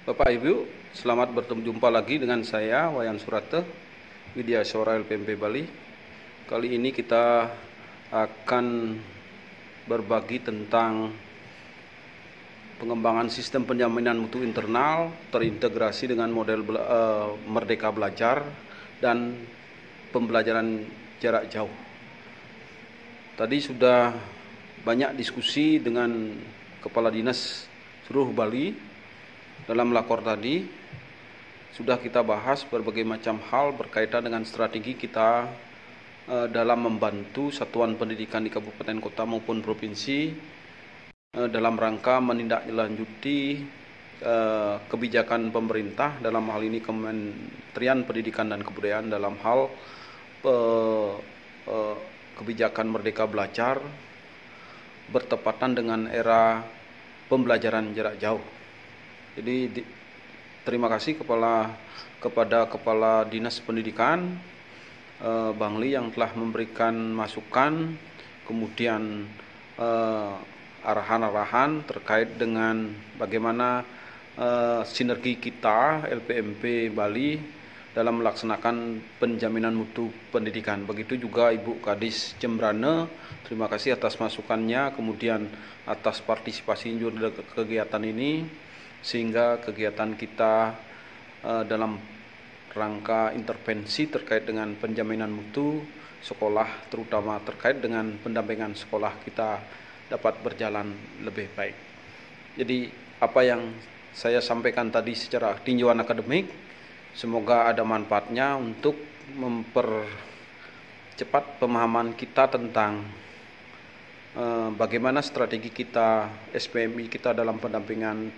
Bapak Ibu, selamat berjumpa lagi dengan saya Wayan Surate, Widya Sora LPMP Bali. Kali ini kita akan berbagi tentang pengembangan sistem penjaminan mutu internal terintegrasi dengan model Merdeka Belajar dan pembelajaran jarak jauh. Tadi sudah banyak diskusi dengan Kepala Dinas seluruh Bali. Dalam lakor tadi sudah kita bahas berbagai macam hal berkaitan dengan strategi kita dalam membantu satuan pendidikan di kabupaten kota maupun provinsi dalam rangka menindaklanjuti kebijakan pemerintah, dalam hal ini Kementerian Pendidikan dan Kebudayaan, dalam hal kebijakan Merdeka Belajar bertepatan dengan era pembelajaran jarak jauh. Jadi terima kasih kepada Kepala Dinas Pendidikan Bangli yang telah memberikan masukan, kemudian arahan-arahan terkait dengan bagaimana sinergi kita LPMP Bali dalam melaksanakan penjaminan mutu pendidikan. Begitu juga Ibu Kadis Jembrane, terima kasih atas masukannya, kemudian atas partisipasi juga kegiatan ini, sehingga kegiatan kita dalam rangka intervensi terkait dengan penjaminan mutu sekolah, terutama terkait dengan pendampingan sekolah, kita dapat berjalan lebih baik. Jadi apa yang saya sampaikan tadi secara tinjauan akademik, semoga ada manfaatnya untuk mempercepat pemahaman kita tentang bagaimana strategi kita, SPMI kita dalam pendampingan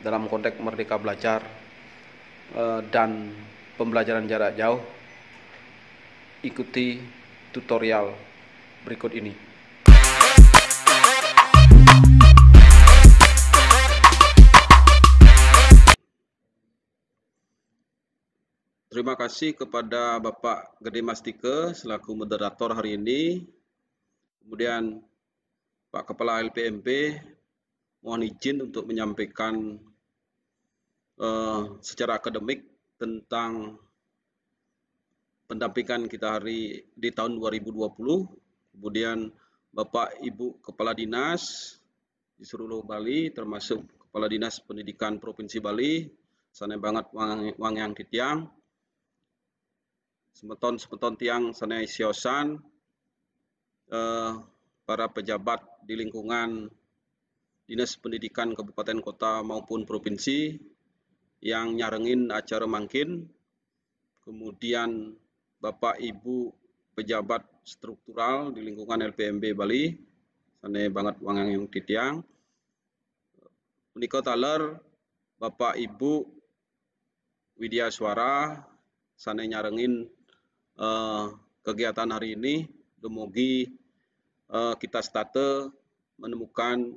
dalam konteks Merdeka Belajar dan pembelajaran jarak jauh. Ikuti tutorial berikut ini. Terima kasih kepada Bapak Gede Mastike selaku moderator hari ini. Kemudian Pak Kepala LPMP, mohon izin untuk menyampaikan secara akademik tentang pendampingan kita di tahun 2020. Kemudian Bapak Ibu Kepala Dinas di seluruh Bali, termasuk Kepala Dinas Pendidikan Provinsi Bali, sana banget wang yang ditiang, semeton tiang sana siosan, para pejabat di lingkungan Dinas Pendidikan Kabupaten Kota maupun Provinsi yang nyarengin acara mangkin, kemudian Bapak Ibu pejabat struktural di lingkungan LPMB Bali, sana banget wang yang ditiang, menika taler Bapak Ibu Widya Suara, sana nyarengin kegiatan hari ini. Dumugi kita state menemukan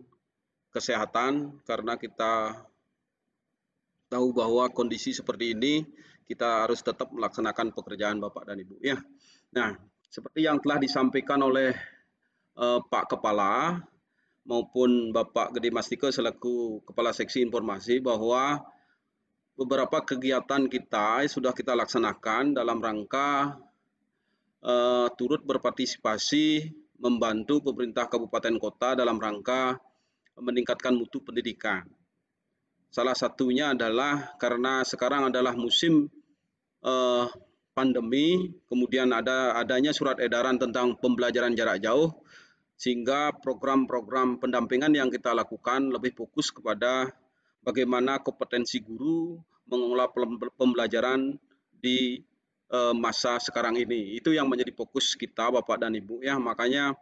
kesehatan, karena kita tahu bahwa kondisi seperti ini kita harus tetap melaksanakan pekerjaan Bapak dan Ibu ya. Nah, seperti yang telah disampaikan oleh Pak Kepala maupun Bapak Gede Mastike selaku Kepala Seksi Informasi, bahwa beberapa kegiatan kita sudah kita laksanakan dalam rangka turut berpartisipasi membantu pemerintah kabupaten kota dalam rangka meningkatkan mutu pendidikan. Salah satunya adalah karena sekarang adalah musim pandemi, kemudian adanya surat edaran tentang pembelajaran jarak jauh, sehingga program-program pendampingan yang kita lakukan lebih fokus kepada bagaimana kompetensi guru mengelola pembelajaran di masa sekarang ini. Itu yang menjadi fokus kita Bapak dan Ibu ya. Makanya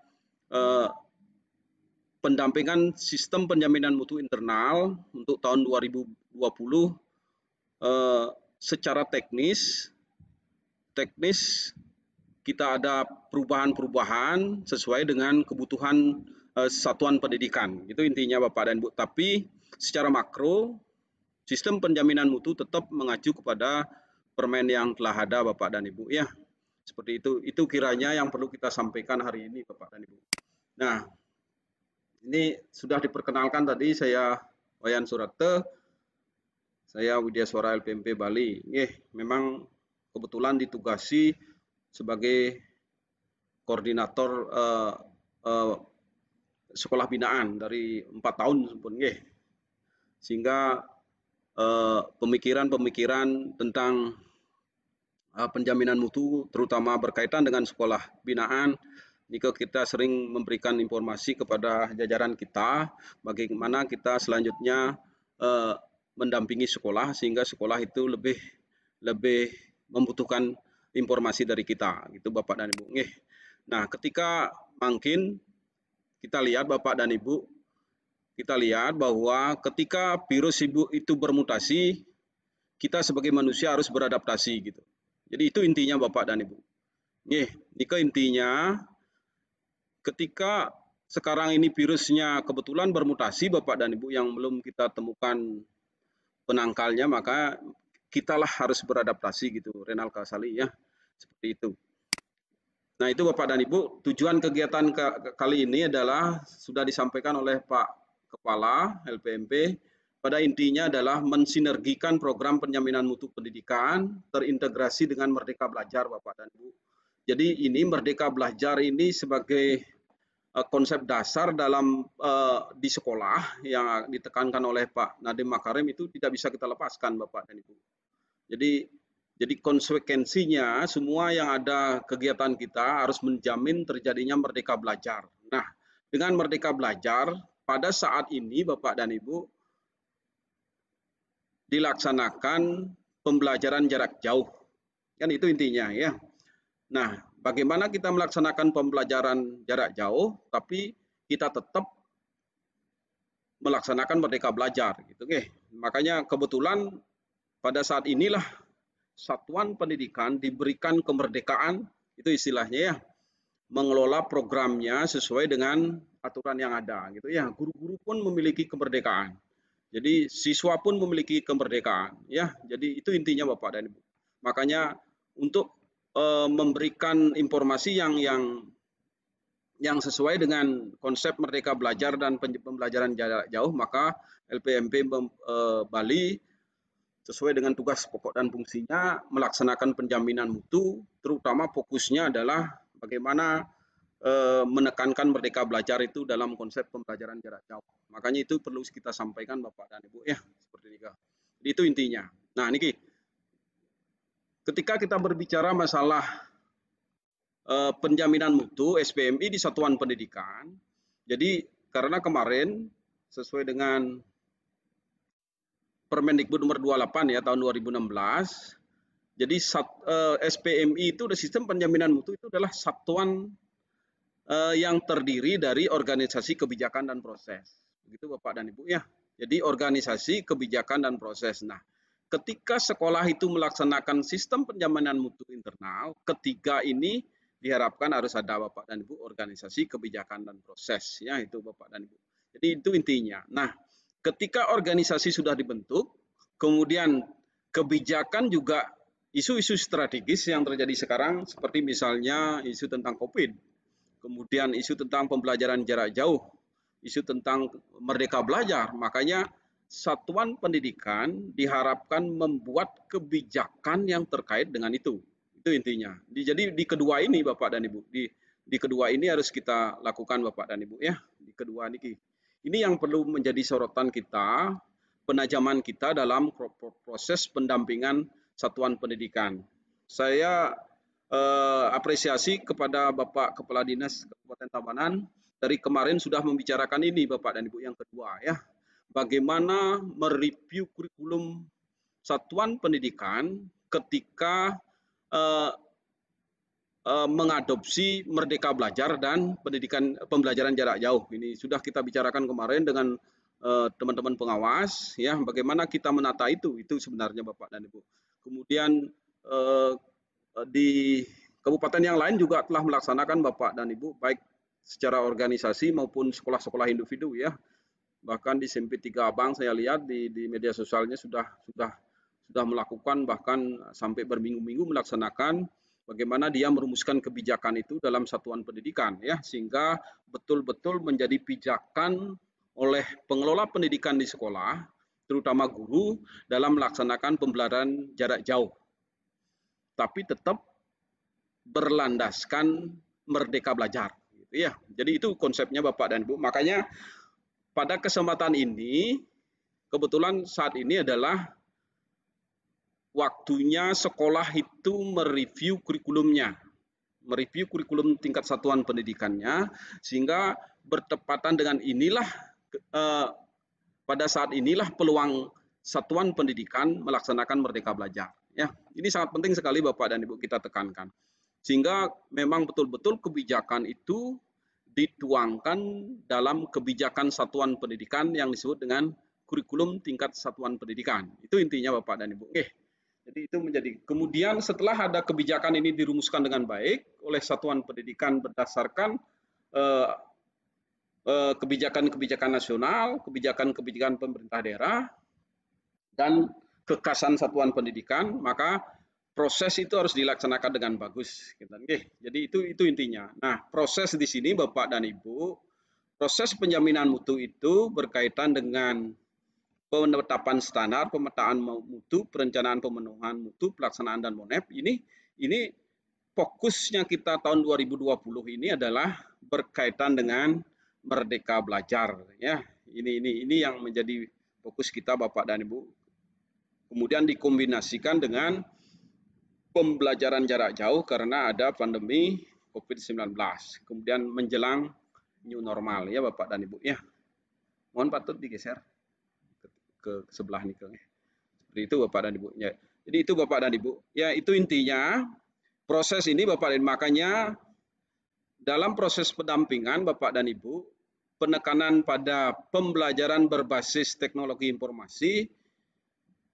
pendampingan sistem penjaminan mutu internal untuk tahun 2020 secara teknis kita ada perubahan-perubahan sesuai dengan kebutuhan satuan pendidikan. Itu intinya Bapak dan Ibu. Tapi secara makro sistem penjaminan mutu tetap mengacu kepada permen yang telah ada Bapak dan Ibu ya. Seperti itu kiranya yang perlu kita sampaikan hari ini Bapak dan Ibu. Nah, Ini sudah diperkenalkan tadi, saya Wayan Surate, saya Widya Suara LPMP Bali. Memang kebetulan ditugasi sebagai koordinator sekolah binaan dari 4 tahun pun, sehingga pemikiran-pemikiran tentang penjaminan mutu, terutama berkaitan dengan sekolah binaan, jika kita sering memberikan informasi kepada jajaran kita, bagaimana kita selanjutnya mendampingi sekolah sehingga sekolah itu lebih membutuhkan informasi dari kita, gitu Bapak dan Ibu. Nah, ketika mungkin kita lihat Bapak dan Ibu, kita lihat bahwa ketika virus itu bermutasi, kita sebagai manusia harus beradaptasi gitu. Jadi itu intinya Bapak dan Ibu. Ini intinya ketika sekarang ini virusnya kebetulan bermutasi Bapak dan Ibu yang belum kita temukan penangkalnya, maka kitalah harus beradaptasi gitu, Renal Kasali ya. Seperti itu. Nah, itu Bapak dan Ibu, tujuan kegiatan kali ini adalah sudah disampaikan oleh Pak Kepala LPMP, pada intinya adalah mensinergikan program penjaminan mutu pendidikan terintegrasi dengan Merdeka Belajar Bapak dan Ibu. Jadi ini Merdeka Belajar ini sebagai konsep dasar dalam di sekolah yang ditekankan oleh Pak Nadiem Makarim itu tidak bisa kita lepaskan Bapak dan Ibu. Jadi konsekuensinya semua yang ada kegiatan kita harus menjamin terjadinya Merdeka Belajar. Nah, dengan Merdeka Belajar pada saat ini Bapak dan Ibu dilaksanakan pembelajaran jarak jauh. Kan itu intinya ya. Nah, bagaimana kita melaksanakan pembelajaran jarak jauh tapi kita tetap melaksanakan Merdeka Belajar gitu. Makanya kebetulan pada saat inilah satuan pendidikan diberikan kemerdekaan, itu istilahnya ya, mengelola programnya sesuai dengan aturan yang ada gitu ya. Guru-guru pun memiliki kemerdekaan. Jadi siswa pun memiliki kemerdekaan ya. Jadi itu intinya Bapak dan Ibu. Makanya untuk memberikan informasi yang sesuai dengan konsep Merdeka Belajar dan pembelajaran jarak jauh, maka LPMP Bali sesuai dengan tugas pokok dan fungsinya melaksanakan penjaminan mutu, terutama fokusnya adalah bagaimana menekankan Merdeka Belajar itu dalam konsep pembelajaran jarak jauh. Makanya itu perlu kita sampaikan Bapak dan Ibu ya, seperti itu. Jadi itu intinya. Nah, niki ketika kita berbicara masalah penjaminan mutu SPMI di satuan pendidikan, jadi karena kemarin sesuai dengan Permendikbud nomor 28 ya tahun 2016. Jadi SPMI itu sistem penjaminan mutu itu adalah satuan yang terdiri dari organisasi kebijakan dan proses. Begitu Bapak dan Ibu ya. Jadi organisasi kebijakan dan proses. Nah, ketika sekolah itu melaksanakan sistem penjaminan mutu internal, ketiga ini diharapkan harus ada Bapak dan Ibu organisasi kebijakan dan proses ya, itu Bapak dan Ibu. Jadi itu intinya. Nah, ketika organisasi sudah dibentuk, kemudian kebijakan juga isu-isu strategis yang terjadi sekarang seperti misalnya isu tentang COVID, kemudian isu tentang pembelajaran jarak jauh, isu tentang Merdeka Belajar. Makanya satuan pendidikan diharapkan membuat kebijakan yang terkait dengan itu. Itu intinya. Jadi di kedua ini Bapak dan Ibu, di kedua ini harus kita lakukan Bapak dan Ibu ya. Di kedua ini yang perlu menjadi sorotan kita, penajaman kita dalam proses pendampingan satuan pendidikan. Saya apresiasi kepada Bapak Kepala Dinas Kabupaten Tabanan dari kemarin sudah membicarakan ini Bapak dan Ibu yang kedua ya. Bagaimana mereview kurikulum satuan pendidikan ketika mengadopsi Merdeka Belajar dan pembelajaran jarak jauh. Ini sudah kita bicarakan kemarin dengan teman-teman pengawas ya, bagaimana kita menata itu sebenarnya Bapak dan Ibu. Kemudian di kabupaten yang lain juga telah melaksanakan Bapak dan Ibu, baik secara organisasi maupun sekolah-sekolah individu ya. Bahkan di SMP 3 Abang saya lihat di media sosialnya sudah melakukan bahkan sampai berminggu-minggu melaksanakan bagaimana dia merumuskan kebijakan itu dalam satuan pendidikan, ya, sehingga betul-betul menjadi pijakan oleh pengelola pendidikan di sekolah, terutama guru, dalam melaksanakan pembelajaran jarak jauh, tapi tetap berlandaskan merdeka belajar, gitu ya. Jadi itu konsepnya Bapak dan Ibu. Makanya pada kesempatan ini, kebetulan saat ini adalah waktunya sekolah itu mereview kurikulumnya, mereview kurikulum tingkat satuan pendidikannya, sehingga bertepatan dengan inilah pada saat inilah peluang satuan pendidikan melaksanakan merdeka belajar. Ya, ini sangat penting sekali Bapak dan Ibu kita tekankan. Sehingga memang betul-betul kebijakan itu dituangkan dalam kebijakan satuan pendidikan yang disebut dengan kurikulum tingkat satuan pendidikan. Itu intinya Bapak dan Ibu. Jadi itu menjadi kemudian setelah ada kebijakan ini dirumuskan dengan baik oleh satuan pendidikan berdasarkan kebijakan-kebijakan nasional, kebijakan-kebijakan pemerintah daerah, dan kekasan satuan pendidikan, maka proses itu harus dilaksanakan dengan bagus. Jadi itu intinya. Nah, proses di sini Bapak dan Ibu, proses penjaminan mutu itu berkaitan dengan penetapan standar, pemetaan mutu, perencanaan pemenuhan mutu, pelaksanaan dan monep. Ini fokusnya kita tahun 2020 ini adalah berkaitan dengan merdeka belajar, ya. Ini yang menjadi fokus kita Bapak dan Ibu. Kemudian dikombinasikan dengan pembelajaran jarak jauh karena ada pandemi COVID-19. Kemudian menjelang new normal, ya Bapak dan Ibu, ya. Mohon patut digeser ke sebelah nih. Seperti itu Bapak dan Ibu. Ya. Jadi itu Bapak dan Ibu. Ya, itu intinya proses ini Bapak dan Ibu. Makanya dalam proses pendampingan Bapak dan Ibu, penekanan pada pembelajaran berbasis teknologi informasi,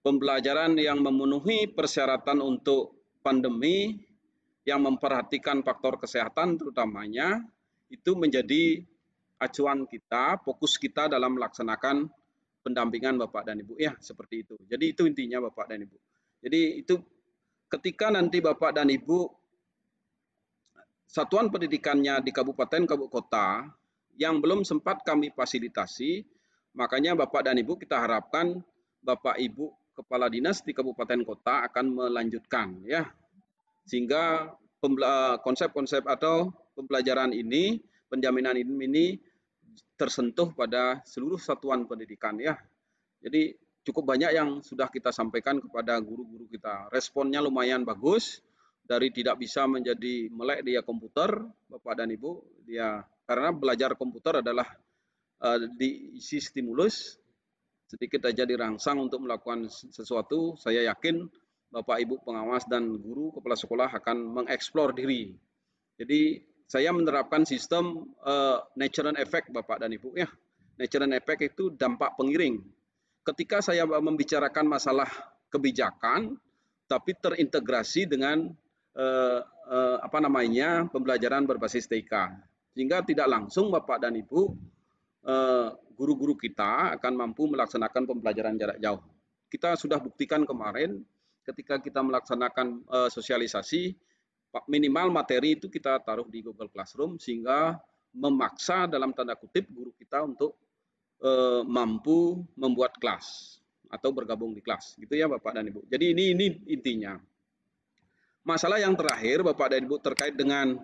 pembelajaran yang memenuhi persyaratan untuk pandemi, yang memperhatikan faktor kesehatan terutamanya, itu menjadi acuan kita, fokus kita dalam melaksanakan pendampingan Bapak dan Ibu. Ya, seperti itu. Jadi itu intinya Bapak dan Ibu. Jadi itu ketika nanti Bapak dan Ibu satuan pendidikannya di kabupaten kota yang belum sempat kami fasilitasi, makanya Bapak dan Ibu kita harapkan Bapak Ibu kepala dinas di kabupaten kota akan melanjutkan, ya, sehingga konsep-konsep atau pembelajaran ini, penjaminan ini tersentuh pada seluruh satuan pendidikan, ya. Jadi cukup banyak yang sudah kita sampaikan kepada guru-guru kita. Responnya lumayan bagus. Dari tidak bisa menjadi melek dia komputer, Bapak dan Ibu, dia karena belajar komputer adalah diisi stimulus, sedikit aja dirangsang untuk melakukan sesuatu. Saya yakin Bapak Ibu pengawas dan guru kepala sekolah akan mengeksplor diri. Jadi saya menerapkan sistem natural effect Bapak dan Ibu, ya. Natural effect itu dampak pengiring. Ketika saya membicarakan masalah kebijakan, tapi terintegrasi dengan pembelajaran berbasis TK, sehingga tidak langsung Bapak dan Ibu guru-guru kita akan mampu melaksanakan pembelajaran jarak jauh. Kita sudah buktikan kemarin ketika kita melaksanakan sosialisasi, minimal materi itu kita taruh di Google Classroom, sehingga memaksa dalam tanda kutip guru kita untuk mampu membuat kelas atau bergabung di kelas, gitu ya Bapak dan Ibu. Jadi ini intinya. Masalah yang terakhir Bapak dan Ibu terkait dengan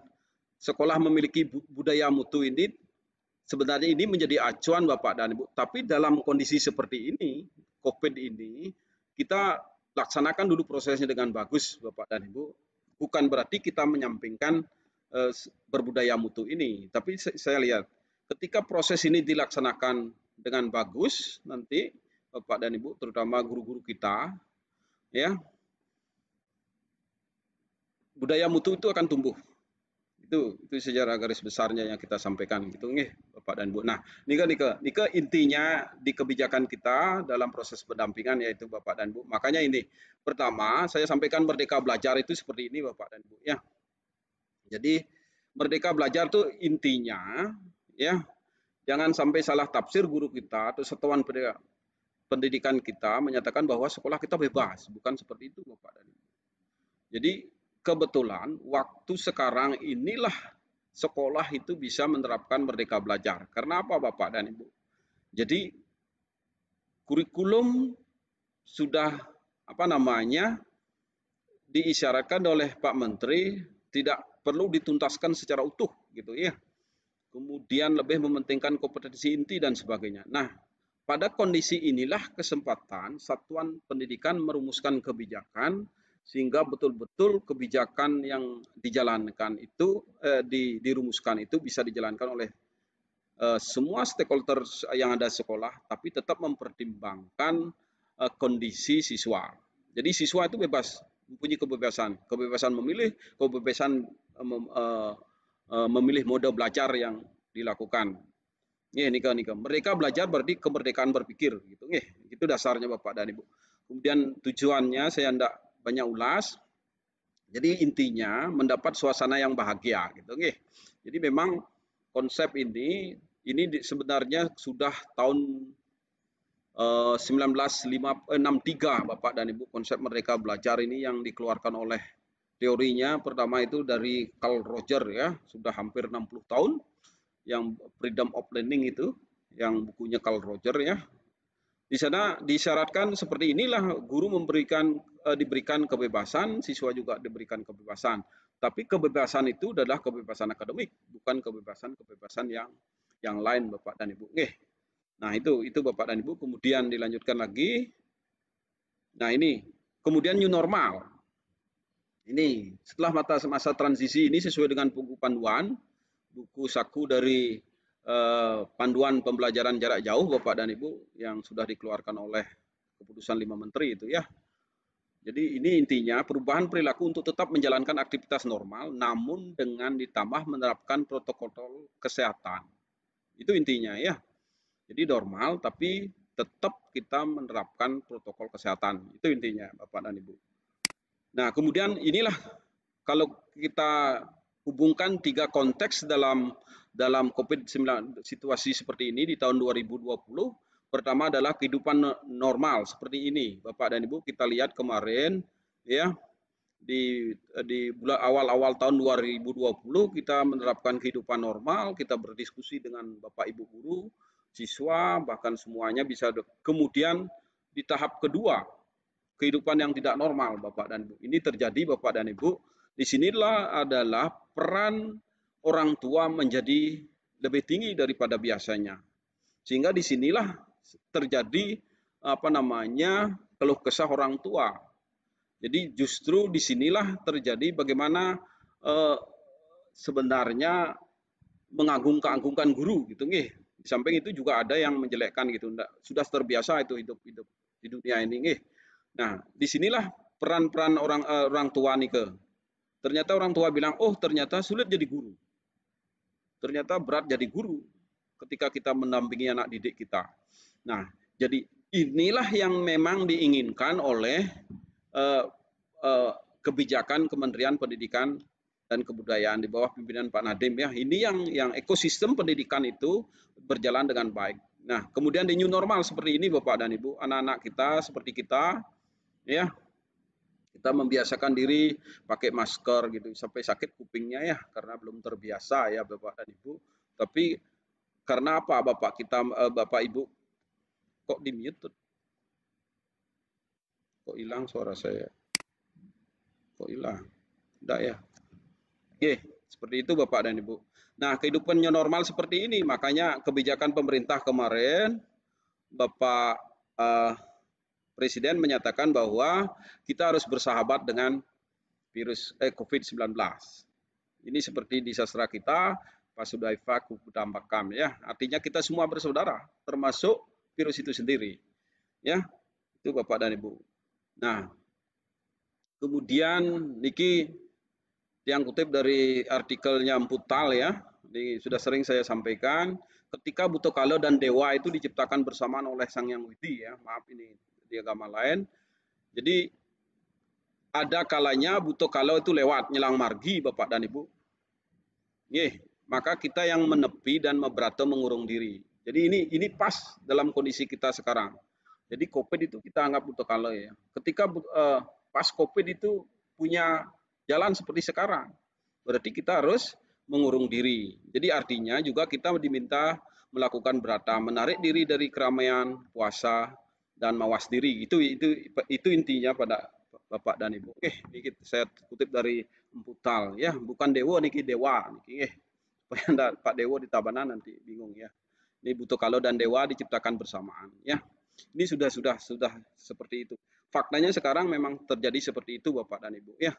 sekolah memiliki budaya mutu ini, sebenarnya ini menjadi acuan Bapak dan Ibu. Tapi dalam kondisi seperti ini, COVID ini, kita laksanakan dulu prosesnya dengan bagus Bapak dan Ibu. Bukan berarti kita menyampingkan berbudaya mutu ini. Tapi saya lihat ketika proses ini dilaksanakan dengan bagus, nanti Bapak dan Ibu, terutama guru-guru kita, ya, budaya mutu itu akan tumbuh. Itu sejarah garis besarnya yang kita sampaikan, gitu nih Bapak dan Ibu. Nah, ini ke intinya di kebijakan kita dalam proses pendampingan, yaitu Bapak dan Ibu. Makanya ini pertama saya sampaikan merdeka belajar itu seperti ini Bapak dan Ibu, ya. Jadi merdeka belajar itu intinya, ya, jangan sampai salah tafsir guru kita atau satuan pendidikan kita menyatakan bahwa sekolah kita bebas, bukan seperti itu Bapak dan Ibu. Jadi kebetulan waktu sekarang inilah sekolah itu bisa menerapkan Merdeka Belajar. Karena apa Bapak dan Ibu? Jadi kurikulum sudah diisyaratkan oleh Pak Menteri tidak perlu dituntaskan secara utuh gitu ya. Kemudian lebih mementingkan kompetensi inti dan sebagainya. Nah, pada kondisi inilah kesempatan satuan pendidikan merumuskan kebijakan sehingga betul-betul kebijakan yang dijalankan itu dirumuskan itu bisa dijalankan oleh semua stakeholder yang ada di sekolah, tapi tetap mempertimbangkan kondisi siswa. Jadi siswa itu bebas, mempunyai kebebasan memilih, kebebasan memilih mode belajar yang dilakukan. Nika. Mereka belajar berarti kemerdekaan berpikir gitu. Itu dasarnya Bapak dan Ibu. Kemudian tujuannya saya tidak banyak ulas. Jadi intinya mendapat suasana yang bahagia gitu. Jadi memang konsep ini sebenarnya sudah tahun 1963 Bapak dan Ibu, konsep Merdeka Belajar ini yang dikeluarkan oleh teorinya pertama itu dari Carl Roger ya, sudah hampir 60 tahun, yang Freedom of Learning itu, yang bukunya Carl Roger ya. Di sana disyaratkan seperti inilah, guru diberikan kebebasan, siswa juga diberikan kebebasan. Tapi kebebasan itu adalah kebebasan akademik, bukan kebebasan yang lain Bapak dan Ibu. Nah itu Bapak dan Ibu. Kemudian dilanjutkan lagi. Nah ini kemudian new normal. Ini setelah masa transisi ini sesuai dengan buku panduan, buku saku dari panduan pembelajaran jarak jauh Bapak dan Ibu yang sudah dikeluarkan oleh keputusan 5 menteri itu ya. Jadi ini intinya perubahan perilaku untuk tetap menjalankan aktivitas normal namun dengan ditambah menerapkan protokol kesehatan. Itu intinya ya. Jadi normal tapi tetap kita menerapkan protokol kesehatan. Itu intinya Bapak dan Ibu. Nah, kemudian inilah kalau kita hubungkan 3 konteks dalam COVID-19 situasi seperti ini di tahun 2020. Pertama adalah kehidupan normal seperti ini. Bapak dan Ibu, kita lihat kemarin ya di bulan awal tahun 2020 kita menerapkan kehidupan normal, kita berdiskusi dengan Bapak Ibu guru, siswa, bahkan semuanya bisa. Kemudian di tahap kedua, kehidupan yang tidak normal Bapak dan Ibu. Ini terjadi Bapak dan Ibu. Disinilah adalah peran orang tua menjadi lebih tinggi daripada biasanya. Sehingga disinilah terjadi keluh kesah orang tua. Jadi justru disinilah terjadi bagaimana sebenarnya mengagung-agungkan guru gitu nggih. Di samping itu juga ada yang menjelekkan gitu. Sudah terbiasa itu hidup di dunia ini nggih. Nah, disinilah peran-peran orang tua nih ke. Ternyata orang tua bilang, oh ternyata sulit jadi guru. Ternyata berat jadi guru ketika kita mendampingi anak didik kita. Nah, jadi inilah yang memang diinginkan oleh kebijakan Kementerian Pendidikan dan Kebudayaan di bawah pimpinan Pak Nadiem ya. Ini yang ekosistem pendidikan itu berjalan dengan baik. Nah, kemudian di new normal seperti ini Bapak dan Ibu, anak-anak kita seperti kita ya, kita membiasakan diri pakai masker gitu sampai sakit kupingnya ya karena belum terbiasa ya Bapak dan Ibu. Tapi karena apa Bapak Ibu kok di mute? Kok hilang suara saya? Kok hilang? Enggak ya? Oke, seperti itu Bapak dan Ibu. Nah, kehidupannya normal seperti ini, makanya kebijakan pemerintah kemarin Bapak Presiden menyatakan bahwa kita harus bersahabat dengan virus COVID-19. Ini seperti di sastra kita, Pasudaiva Kukudambakam ya. Artinya kita semua bersaudara, termasuk virus itu sendiri. Ya, itu Bapak dan Ibu. Nah, kemudian niki yang kutip dari artikelnya Emputal ya. Ini sudah sering saya sampaikan. Ketika Butokala dan Dewa itu diciptakan bersamaan oleh Sang Yang Widi ya. Maaf ini di agama lain. Jadi ada kalanya Butokala itu lewat nyelang margi Bapak dan Ibu. Maka kita yang menepi dan memberata mengurung diri. Jadi ini pas dalam kondisi kita sekarang. Jadi COVID itu kita anggap Butokala ya. Ketika pas COVID itu punya jalan seperti sekarang. Berarti kita harus mengurung diri. Jadi artinya juga kita diminta melakukan berata, menarik diri dari keramaian, puasa, dan mawas diri. Itu intinya pada Bapak dan Ibu. Ini saya kutip dari Emputal ya, bukan dewa niki dewa niki. Supaya anda Pak Dewo di Tabanan nanti bingung ya. Ini butuh kalau dan dewa diciptakan bersamaan ya. Ini sudah seperti itu. Faktanya sekarang memang terjadi seperti itu Bapak dan Ibu ya.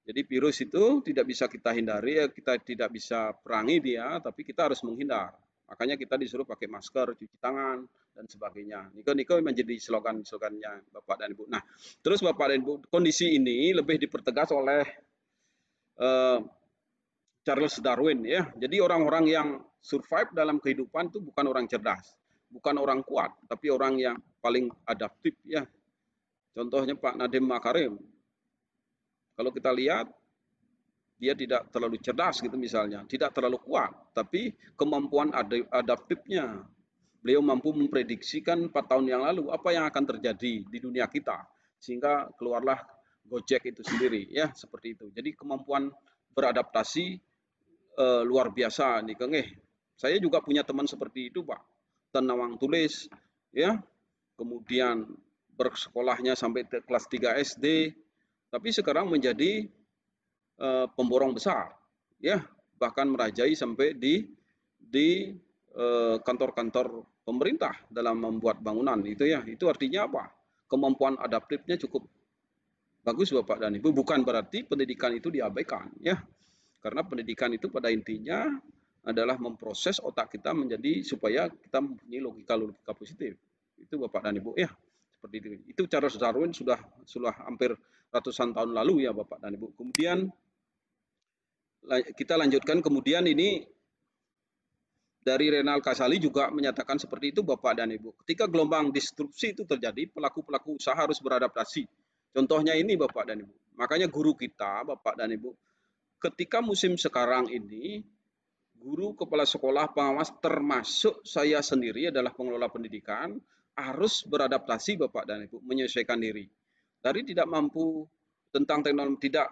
Jadi virus itu tidak bisa kita hindari, ya, kita tidak bisa perangi dia, tapi kita harus menghindar. Makanya kita disuruh pakai masker, cuci tangan, dan sebagainya. Niko menjadi slogan-slogannya Bapak dan Ibu. Nah, terus Bapak dan Ibu, kondisi ini lebih dipertegas oleh Charles Darwin ya. Jadi orang-orang yang survive dalam kehidupan itu bukan orang cerdas, bukan orang kuat, tapi orang yang paling adaptif ya. Contohnya Pak Nadiem Makarim. Kalau kita lihat dia tidak terlalu cerdas gitu misalnya, tidak terlalu kuat, tapi kemampuan adaptifnya. Beliau mampu memprediksikan 4 tahun yang lalu apa yang akan terjadi di dunia kita, sehingga keluarlah Gojek itu sendiri, ya seperti itu. Jadi kemampuan beradaptasi luar biasa nih, Kang. Saya juga punya teman seperti itu, Pak. Tenawang tulis, ya, kemudian bersekolahnya sampai kelas 3 SD, tapi sekarang menjadi pemborong besar, ya, bahkan merajai sampai di kantor-kantor pemerintah dalam membuat bangunan itu ya. Itu artinya apa? Kemampuan adaptifnya cukup bagus Bapak dan Ibu. Bukan berarti pendidikan itu diabaikan ya. Karena pendidikan itu pada intinya adalah memproses otak kita menjadi supaya kita mempunyai logika positif. Itu Bapak dan Ibu ya. Seperti itu. Itu Charles Darwin sudah hampir ratusan tahun lalu ya Bapak dan Ibu. Kemudian kita lanjutkan, kemudian ini dari Renal Kasali juga menyatakan seperti itu Bapak dan Ibu. Ketika gelombang disrupsi itu terjadi, pelaku-pelaku usaha harus beradaptasi. Contohnya ini Bapak dan Ibu. Makanya guru kita Bapak dan Ibu, ketika musim sekarang ini, guru, kepala sekolah, pengawas, termasuk saya sendiri adalah pengelola pendidikan, harus beradaptasi Bapak dan Ibu, menyesuaikan diri. Dari tidak mampu tentang teknologi, tidak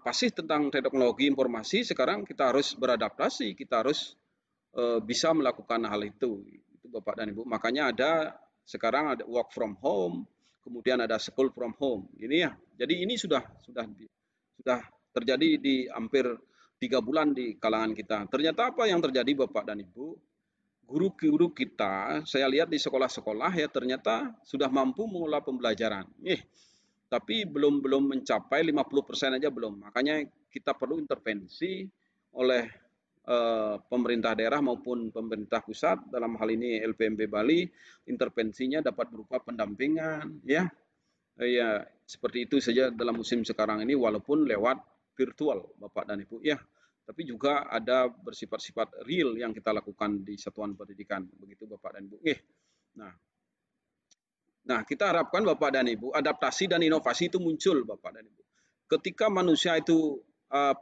pasif tentang teknologi informasi, sekarang kita harus beradaptasi, kita harus bisa melakukan hal itu Bapak dan Ibu. Makanya sekarang ada work from home, kemudian ada school from home. Ini ya. Jadi ini sudah terjadi di hampir 3 bulan di kalangan kita. Ternyata apa yang terjadi Bapak dan Ibu? Guru-guru kita, saya lihat di sekolah-sekolah ya, ternyata sudah mampu mengelola pembelajaran. Tapi belum mencapai 50% aja belum. Makanya kita perlu intervensi oleh pemerintah daerah maupun pemerintah pusat, dalam hal ini LPMP Bali. Intervensinya dapat berupa pendampingan ya. Ya, seperti itu saja dalam musim sekarang ini, walaupun lewat virtual Bapak dan Ibu ya. Tapi juga ada bersifat-sifat real yang kita lakukan di satuan pendidikan. Begitu Bapak dan Ibu. Nah, kita harapkan Bapak dan Ibu, adaptasi dan inovasi itu muncul Bapak dan Ibu. Ketika manusia itu,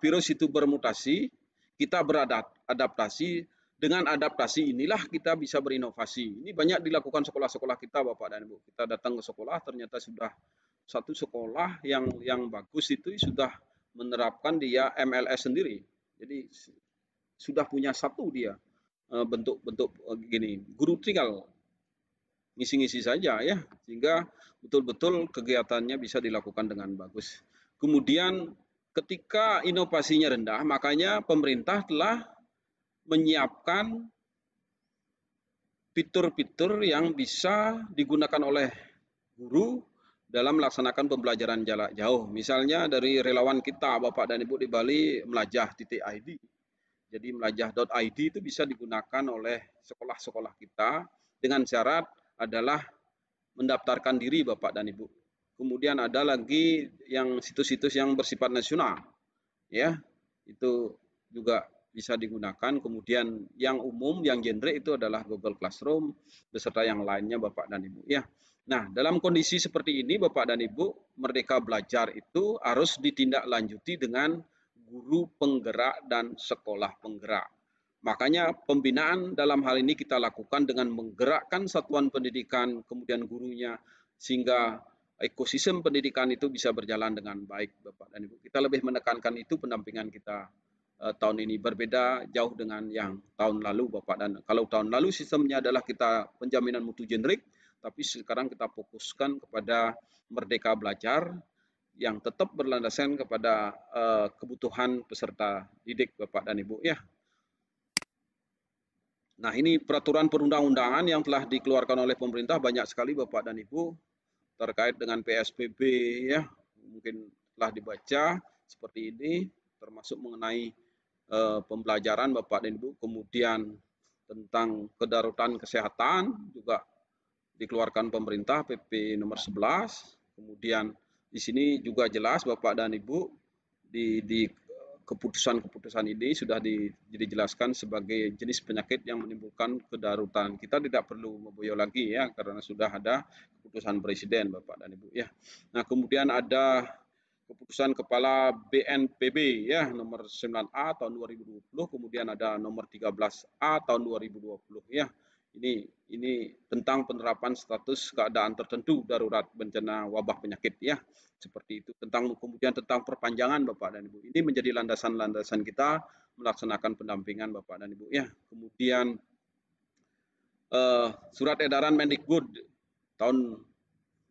virus itu bermutasi, kita beradaptasi, dengan adaptasi inilah kita bisa berinovasi. Ini banyak dilakukan sekolah-sekolah kita Bapak dan Ibu. Kita datang ke sekolah, ternyata sudah satu sekolah yang bagus itu sudah menerapkan dia MLS sendiri. Jadi sudah punya satu dia bentuk-bentuk gini. Guru tinggal ngisi-ngisi saja ya, sehingga betul-betul kegiatannya bisa dilakukan dengan bagus. Kemudian ketika inovasinya rendah, makanya pemerintah telah menyiapkan fitur-fitur yang bisa digunakan oleh guru dalam melaksanakan pembelajaran jarak jauh. Misalnya dari relawan kita Bapak dan Ibu di Bali, melajah.id. Jadi melajah.id itu bisa digunakan oleh sekolah-sekolah kita dengan syarat adalah mendaftarkan diri Bapak dan Ibu. Kemudian ada lagi yang situs-situs yang bersifat nasional, ya, itu juga bisa digunakan. Kemudian yang umum, yang genre itu adalah Google Classroom beserta yang lainnya Bapak dan Ibu. Ya, nah dalam kondisi seperti ini Bapak dan Ibu, Merdeka Belajar itu harus ditindaklanjuti dengan guru penggerak dan sekolah penggerak. Makanya pembinaan dalam hal ini kita lakukan dengan menggerakkan satuan pendidikan, kemudian gurunya, sehingga ekosistem pendidikan itu bisa berjalan dengan baik, Bapak dan Ibu. Kita lebih menekankan itu pendampingan kita tahun ini, berbeda jauh dengan yang tahun lalu, Bapak. Dan kalau tahun lalu sistemnya adalah kita penjaminan mutu generik, tapi sekarang kita fokuskan kepada Merdeka Belajar yang tetap berlandaskan kepada kebutuhan peserta didik, Bapak dan Ibu ya. Nah, ini peraturan perundang-undangan yang telah dikeluarkan oleh pemerintah banyak sekali, Bapak dan Ibu, terkait dengan PSBB ya. Mungkin telah dibaca seperti ini, termasuk mengenai pembelajaran, Bapak dan Ibu, kemudian tentang kedaruratan kesehatan juga dikeluarkan pemerintah PP nomor 11. Kemudian di sini juga jelas, Bapak dan Ibu, di keputusan-keputusan ini sudah dijelaskan sebagai jenis penyakit yang menimbulkan kedaruratan. Kita tidak perlu memboyo lagi ya, karena sudah ada keputusan Presiden, Bapak dan Ibu ya. Nah, kemudian ada keputusan Kepala BNPB ya nomor 9A tahun 2020, kemudian ada nomor 13A tahun 2020 ya. Ini tentang penerapan status keadaan tertentu darurat bencana wabah penyakit ya. Seperti itu. Kemudian tentang perpanjangan, Bapak dan Ibu. Ini menjadi landasan-landasan kita melaksanakan pendampingan, Bapak dan Ibu ya. Kemudian surat edaran Mendikbud tahun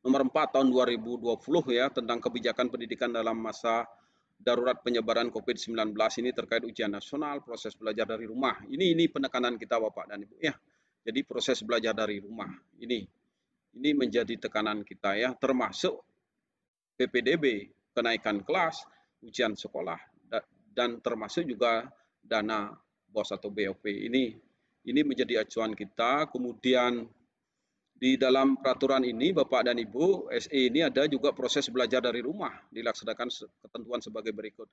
nomor 4 tahun 2020 ya tentang kebijakan pendidikan dalam masa darurat penyebaran COVID-19 ini terkait ujian nasional, proses belajar dari rumah. Ini penekanan kita, Bapak dan Ibu ya. Jadi proses belajar dari rumah ini menjadi tekanan kita ya, termasuk PPDB, kenaikan kelas, ujian sekolah, dan termasuk juga dana BOS atau BOP. Ini menjadi acuan kita. Kemudian di dalam peraturan ini, Bapak dan Ibu, SE ini ada juga proses belajar dari rumah, dilaksanakan ketentuan sebagai berikut.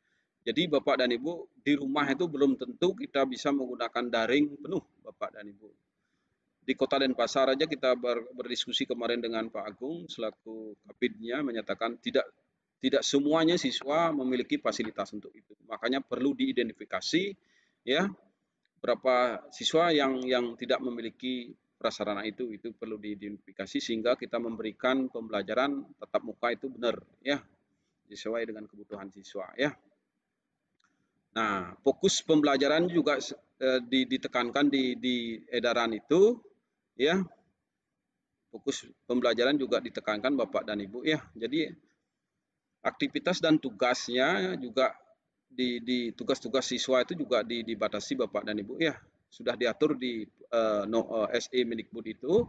Jadi Bapak dan Ibu, di rumah itu belum tentu kita bisa menggunakan daring penuh, Bapak dan Ibu. Di Kota Denpasar aja kita berdiskusi kemarin dengan Pak Agung selaku Kabidnya menyatakan tidak semuanya siswa memiliki fasilitas untuk itu. Makanya perlu diidentifikasi ya berapa siswa yang tidak memiliki prasarana itu perlu diidentifikasi sehingga kita memberikan pembelajaran tatap muka itu benar ya sesuai dengan kebutuhan siswa ya. Nah, fokus pembelajaran juga ditekankan di edaran itu ya. Fokus pembelajaran juga ditekankan, Bapak dan Ibu ya. Jadi aktivitas dan tugasnya juga di tugas-tugas siswa itu juga dibatasi, Bapak dan Ibu ya. Sudah diatur di SE Mendikbud itu.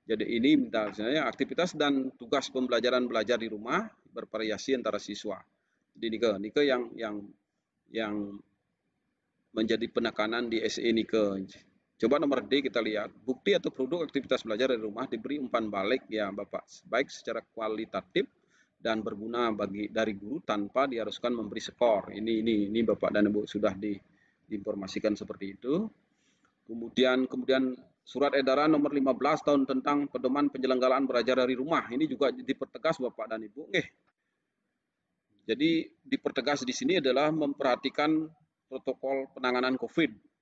Jadi ini misalnya aktivitas dan tugas pembelajaran belajar di rumah bervariasi antara siswa. Jadi Nike yang menjadi penekanan di SE Nike. Coba nomor D kita lihat, bukti atau produk aktivitas belajar dari rumah diberi umpan balik ya Bapak, baik secara kualitatif dan berguna dari guru tanpa diharuskan memberi skor. Ini Bapak dan Ibu sudah diinformasikan seperti itu. Kemudian surat edaran nomor 15 tahun tentang pedoman penyelenggaraan belajar dari rumah. Ini juga dipertegas Bapak dan Ibu. Jadi dipertegas di sini adalah memperhatikan protokol penanganan COVID.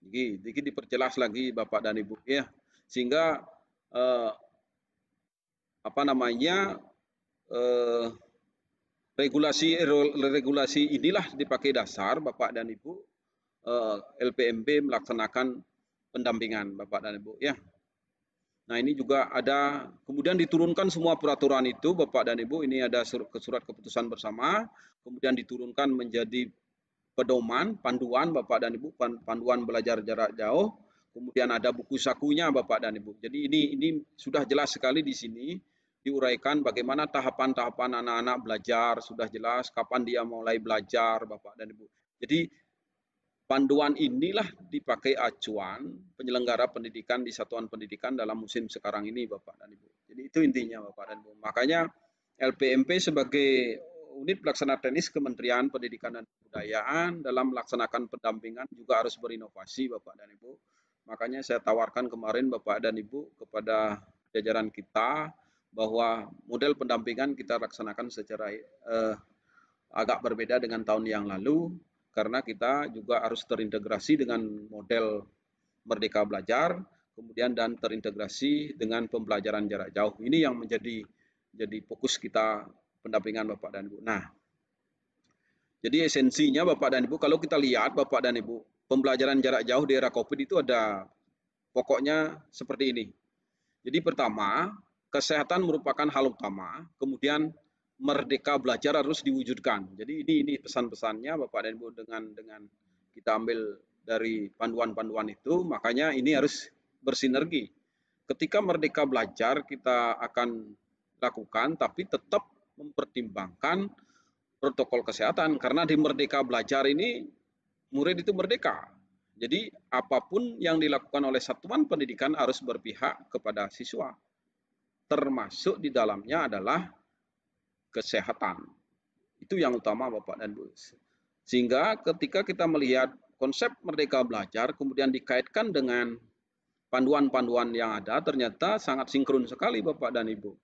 Jadi diperjelas lagi Bapak dan Ibu ya, sehingga regulasi inilah dipakai dasar Bapak dan Ibu LPMB melaksanakan pendampingan Bapak dan Ibu ya. Nah ini juga ada kemudian diturunkan semua peraturan itu Bapak dan Ibu, ini ada surat keputusan bersama, kemudian diturunkan menjadi pedoman, panduan Bapak dan Ibu, panduan belajar jarak jauh, kemudian ada buku sakunya Bapak dan Ibu. Jadi ini sudah jelas sekali di sini diuraikan bagaimana tahapan-tahapan anak-anak belajar, sudah jelas kapan dia mulai belajar Bapak dan Ibu. Jadi panduan inilah dipakai acuan penyelenggara pendidikan di satuan pendidikan dalam musim sekarang ini Bapak dan Ibu. Jadi itu intinya Bapak dan Ibu. Makanya LPMP sebagai unit pelaksana teknis Kementerian Pendidikan dan Kebudayaan dalam melaksanakan pendampingan juga harus berinovasi Bapak dan Ibu. Makanya saya tawarkan kemarin Bapak dan Ibu kepada jajaran kita bahwa model pendampingan kita laksanakan secara agak berbeda dengan tahun yang lalu karena kita juga harus terintegrasi dengan model Merdeka Belajar. kemudian dan terintegrasi dengan pembelajaran jarak jauh. Ini yang menjadi fokus kita pendampingan Bapak dan Ibu. Nah, jadi esensinya Bapak dan Ibu, kalau kita lihat Bapak dan Ibu, pembelajaran jarak jauh di era COVID itu ada pokoknya seperti ini. Jadi pertama, kesehatan merupakan hal utama, kemudian merdeka belajar harus diwujudkan. Jadi ini pesan-pesannya Bapak dan Ibu dengan kita ambil dari panduan-panduan itu, makanya ini harus bersinergi. Ketika merdeka belajar kita akan lakukan, tapi tetap mempertimbangkan protokol kesehatan, karena di merdeka belajar ini murid itu merdeka. Jadi apapun yang dilakukan oleh satuan pendidikan harus berpihak kepada siswa. Termasuk di dalamnya adalah kesehatan. Itu yang utama Bapak dan Ibu. Sehingga ketika kita melihat konsep merdeka belajar kemudian dikaitkan dengan panduan-panduan yang ada, ternyata sangat sinkron sekali Bapak dan Ibu.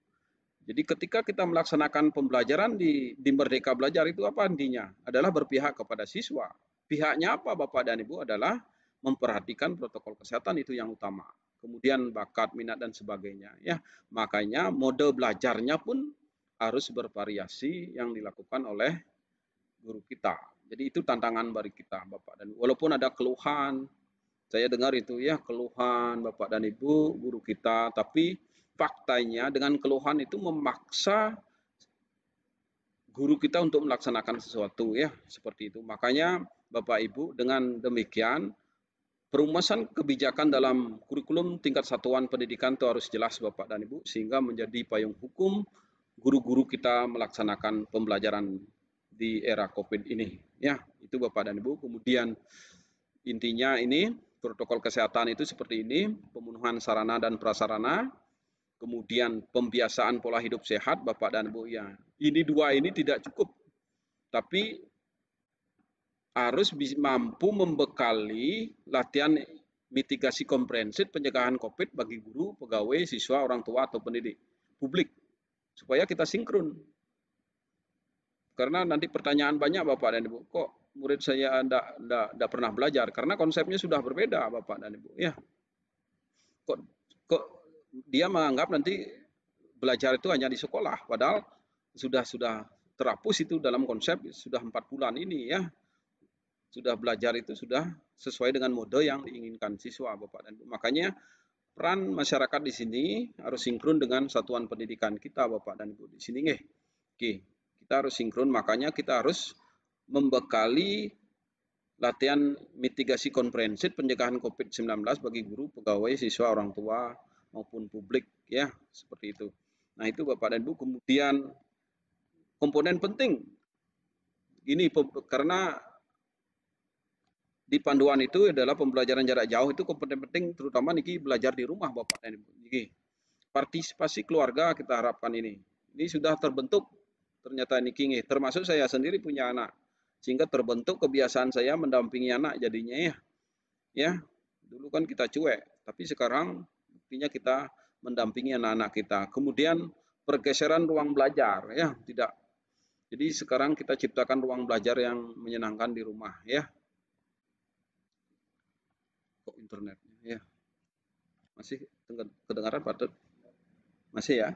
Jadi ketika kita melaksanakan pembelajaran di Merdeka Belajar itu apa intinya? Adalah berpihak kepada siswa. Pihaknya apa Bapak dan Ibu? Adalah memperhatikan protokol kesehatan, itu yang utama. Kemudian bakat, minat dan sebagainya. Ya, makanya mode belajarnya pun harus bervariasi yang dilakukan oleh guru kita. Jadi itu tantangan bagi kita Bapak dan Ibu. Walaupun ada keluhan, saya dengar itu ya keluhan Bapak dan Ibu guru kita, tapi faktanya dengan keluhan itu memaksa guru kita untuk melaksanakan sesuatu ya, seperti itu. Makanya Bapak Ibu dengan demikian perumusan kebijakan dalam kurikulum tingkat satuan pendidikan itu harus jelas Bapak dan Ibu, sehingga menjadi payung hukum guru-guru kita melaksanakan pembelajaran di era COVID ini. Ya, itu Bapak dan Ibu. Kemudian intinya ini protokol kesehatan itu seperti ini, pemenuhan sarana dan prasarana, kemudian pembiasaan pola hidup sehat Bapak dan Ibu ya. Ini dua ini tidak cukup, tapi harus mampu membekali latihan mitigasi komprehensif pencegahan COVID bagi guru, pegawai, siswa, orang tua atau pendidik publik supaya kita sinkron. Karena nanti pertanyaan banyak Bapak dan Ibu, kok murid saya tidak pernah belajar? Karena konsepnya sudah berbeda Bapak dan Ibu ya. Kok dia menganggap nanti belajar itu hanya di sekolah, padahal sudah terhapus itu dalam konsep sudah 4 bulan ini ya. Sudah belajar itu sudah sesuai dengan mode yang diinginkan siswa Bapak dan Ibu. Makanya peran masyarakat di sini harus sinkron dengan satuan pendidikan kita Bapak dan Ibu di sini nggih. Oke, kita harus sinkron, makanya kita harus membekali latihan mitigasi komprehensif pencegahan COVID-19 bagi guru, pegawai, siswa, orang tua maupun publik ya, seperti itu. Nah, itu Bapak dan Ibu. Kemudian komponen penting ini karena di panduan itu adalah pembelajaran jarak jauh, itu komponen penting terutama niki belajar di rumah Bapak dan Ibu. Niki partisipasi keluarga kita harapkan ini sudah terbentuk ternyata niki nggih, termasuk saya sendiri punya anak, sehingga terbentuk kebiasaan saya mendampingi anak jadinya ya. Ya, dulu kan kita cuek, tapi sekarang buktinya kita mendampingi anak-anak kita. Kemudian pergeseran ruang belajar ya, tidak. Jadi sekarang kita ciptakan ruang belajar yang menyenangkan di rumah ya. Kok internetnya ya. Masih kedengaran Pak? Masih ya.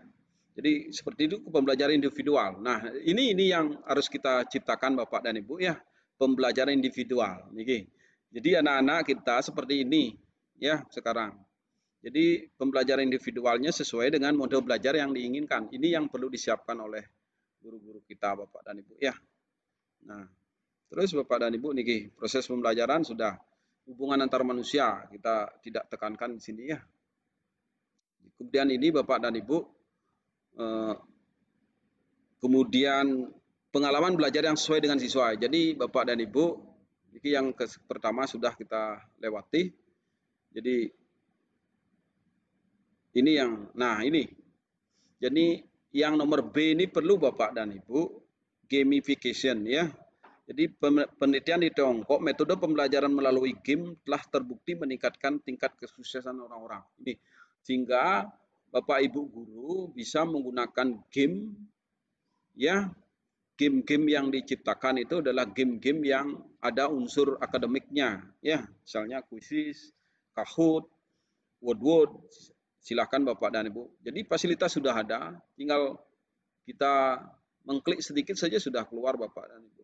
Jadi seperti itu pembelajaran individual. Nah, ini yang harus kita ciptakan Bapak dan Ibu ya, pembelajaran individual. Niki. Jadi anak-anak kita seperti ini ya sekarang. Jadi pembelajaran individualnya sesuai dengan model belajar yang diinginkan. Ini yang perlu disiapkan oleh guru-guru kita Bapak dan Ibu ya. Nah, terus Bapak dan Ibu niki, proses pembelajaran sudah, hubungan antar manusia kita tidak tekankan di sini ya. Kemudian ini Bapak dan Ibu, kemudian pengalaman belajar yang sesuai dengan siswa. Jadi Bapak dan Ibu, ini yang pertama sudah kita lewati. Jadi ini yang, nah ini. Jadi yang nomor B ini perlu Bapak dan Ibu, gamification ya. Jadi penelitian di Tiongkok, metode pembelajaran melalui game telah terbukti meningkatkan tingkat kesuksesan orang-orang. Ini sehingga Bapak Ibu guru bisa menggunakan game ya, game-game yang diciptakan itu adalah game-game yang ada unsur akademiknya ya, misalnya kuisis, Kahoot, Word, silahkan Bapak dan Ibu. Jadi fasilitas sudah ada, tinggal kita mengklik sedikit saja sudah keluar Bapak dan Ibu.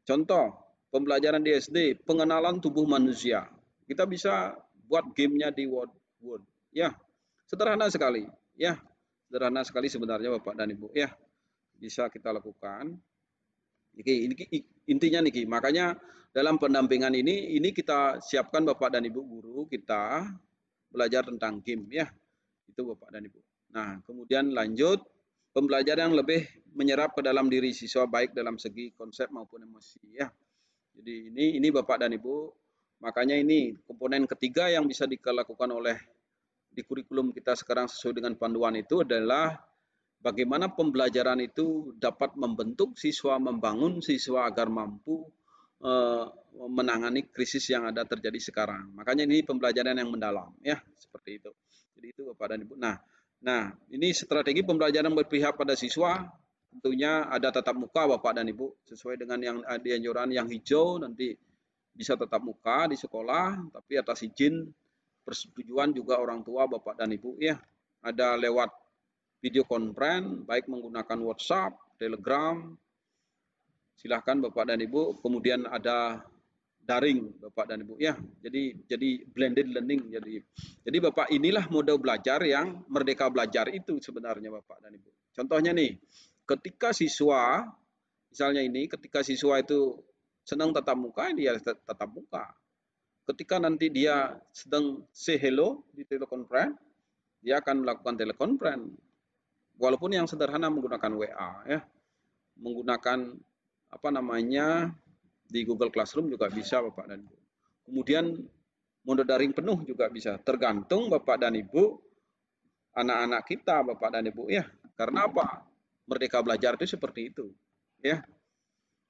Contoh, pembelajaran di SD, pengenalan tubuh manusia. Kita bisa buat gamenya di Word. Ya, sederhana sekali. Ya, sederhana sekali sebenarnya Bapak dan Ibu. Ya, bisa kita lakukan. Ini intinya nih, makanya dalam pendampingan ini kita siapkan Bapak dan Ibu guru kita belajar tentang game ya. Itu Bapak dan Ibu. Nah, kemudian lanjut pembelajaran yang lebih menyerap ke dalam diri siswa baik dalam segi konsep maupun emosi ya. Jadi ini Bapak dan Ibu, makanya ini komponen ketiga yang bisa dilakukan oleh di kurikulum kita sekarang sesuai dengan panduan itu adalah bagaimana pembelajaran itu dapat membentuk siswa, membangun siswa agar mampu menangani krisis yang ada terjadi sekarang. Makanya ini pembelajaran yang mendalam ya, seperti itu. Jadi itu Bapak dan Ibu. Nah, ini strategi pembelajaran berpihak pada siswa. Tentunya ada tatap muka Bapak dan Ibu sesuai dengan yang dianjuran yang hijau nanti bisa tatap muka di sekolah, tapi atas izin persetujuan juga orang tua Bapak dan Ibu ya. Ada lewat video conference, baik menggunakan WhatsApp, Telegram, silahkan Bapak dan Ibu. Kemudian ada daring Bapak dan Ibu ya. Jadi blended learning. Jadi Bapak inilah model belajar yang merdeka belajar itu sebenarnya Bapak dan Ibu. Contohnya nih, ketika siswa misalnya ini, ketika siswa itu senang tatap muka, dia tatap muka. Ketika nanti dia sedang say hello di telekonferensi, dia akan melakukan telekonferensi. Walaupun yang sederhana menggunakan WA ya, menggunakan apa namanya di Google Classroom juga bisa Bapak dan Ibu. Kemudian mode daring penuh juga bisa, tergantung Bapak dan Ibu, anak-anak kita Bapak dan Ibu ya. Karena apa? Merdeka belajar itu seperti itu ya.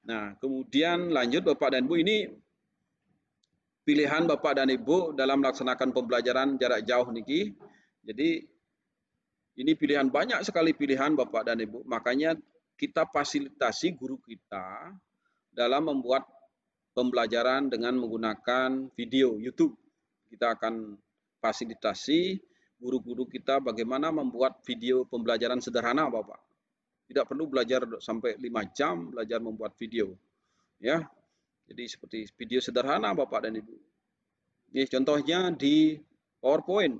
Nah, kemudian lanjut Bapak dan Ibu, ini pilihan Bapak dan Ibu dalam melaksanakan pembelajaran jarak jauh niki. Jadi ini pilihan, banyak sekali pilihan Bapak dan Ibu. Makanya kita fasilitasi guru kita dalam membuat pembelajaran dengan menggunakan video YouTube. Kita akan fasilitasi guru-guru kita bagaimana membuat video pembelajaran sederhana Bapak. Tidak perlu belajar sampai 5 jam belajar membuat video. Ya. Jadi seperti video sederhana Bapak dan Ibu. Ini contohnya di PowerPoint.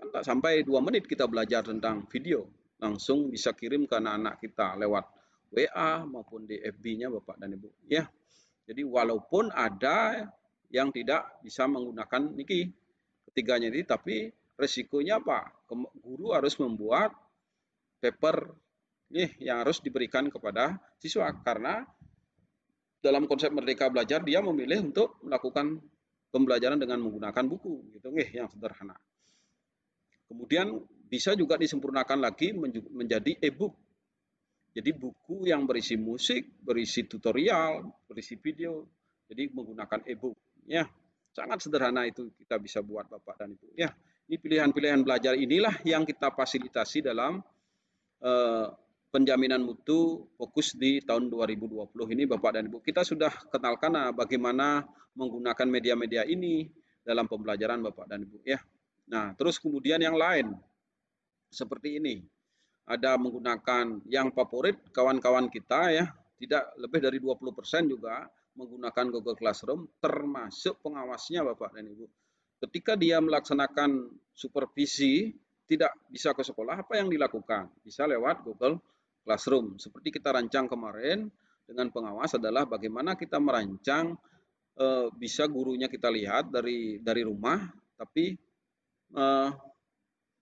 Kan tak sampai 2 menit kita belajar tentang video. Langsung bisa kirim ke anak-anak kita lewat WA maupun di FB-nya Bapak dan Ibu. Ya. Jadi walaupun ada yang tidak bisa menggunakan niki ketiganya ini, tapi resikonya apa? Guru harus membuat paper yang harus diberikan kepada siswa karena dalam konsep merdeka belajar dia memilih untuk melakukan pembelajaran dengan menggunakan buku gitu yang sederhana. Kemudian bisa juga disempurnakan lagi menjadi e-book. Jadi buku yang berisi musik, berisi tutorial, berisi video. Jadi menggunakan e-book. Ya, sangat sederhana itu kita bisa buat Bapak dan Ibu. Ya, ini pilihan-pilihan belajar inilah yang kita fasilitasi dalam penjaminan mutu fokus di tahun 2020 ini Bapak dan Ibu. Kita sudah kenalkan bagaimana menggunakan media-media ini dalam pembelajaran Bapak dan Ibu. Ya. Nah, terus kemudian yang lain seperti ini. Ada menggunakan yang favorit kawan-kawan kita ya, tidak lebih dari 20% juga menggunakan Google Classroom, termasuk pengawasnya Bapak dan Ibu. Ketika dia melaksanakan supervisi, tidak bisa ke sekolah, apa yang dilakukan? Bisa lewat Google Classroom. Seperti kita rancang kemarin dengan pengawas adalah bagaimana kita merancang bisa gurunya kita lihat dari rumah, tapi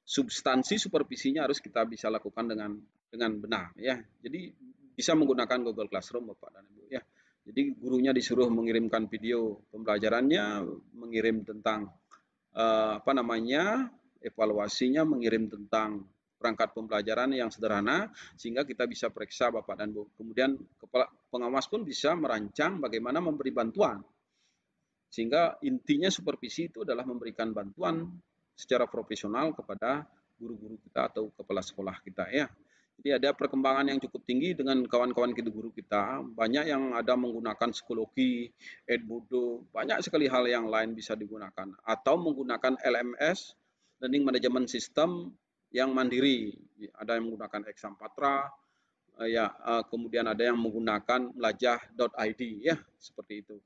substansi supervisinya harus kita bisa lakukan dengan benar ya. Jadi bisa menggunakan Google Classroom Bapak dan Ibu ya. Jadi gurunya disuruh mengirimkan video pembelajarannya, mengirim tentang evaluasinya, mengirim tentang perangkat pembelajaran yang sederhana sehingga kita bisa periksa Bapak dan Ibu. Kemudian kepala pengawas pun bisa merancang bagaimana memberi bantuan. Sehingga intinya supervisi itu adalah memberikan bantuan secara profesional kepada guru-guru kita atau kepala sekolah kita ya. Jadi ada perkembangan yang cukup tinggi dengan kawan-kawan guru kita. Banyak yang ada menggunakan psikologi, Edmodo, banyak sekali hal yang lain bisa digunakan. Atau menggunakan LMS, Learning Management System yang mandiri. Ada yang menggunakan Exampatra, kemudian ada yang menggunakan melajah.id, ya seperti itu.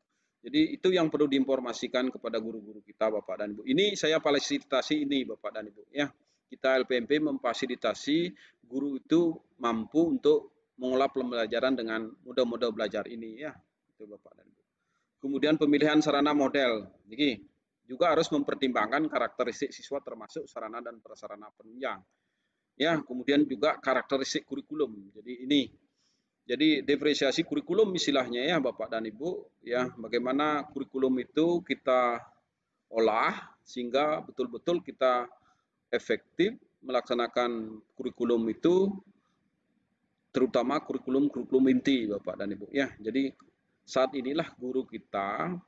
Jadi itu yang perlu diinformasikan kepada guru-guru kita, Bapak dan Ibu. Ini saya fasilitasi ini, Bapak dan Ibu, ya. Kita LPMP memfasilitasi guru itu mampu untuk mengolah pembelajaran dengan model-model belajar ini, ya. Itu Bapak dan Ibu. Kemudian pemilihan sarana model. Jadi juga harus mempertimbangkan karakteristik siswa termasuk sarana dan prasarana penunjang. Ya, kemudian juga karakteristik kurikulum. Jadi diferensiasi kurikulum istilahnya, ya Bapak dan Ibu, ya bagaimana kurikulum itu kita olah sehingga betul-betul kita efektif melaksanakan kurikulum itu, terutama kurikulum inti, Bapak dan Ibu, ya. Jadi saat inilah guru kita,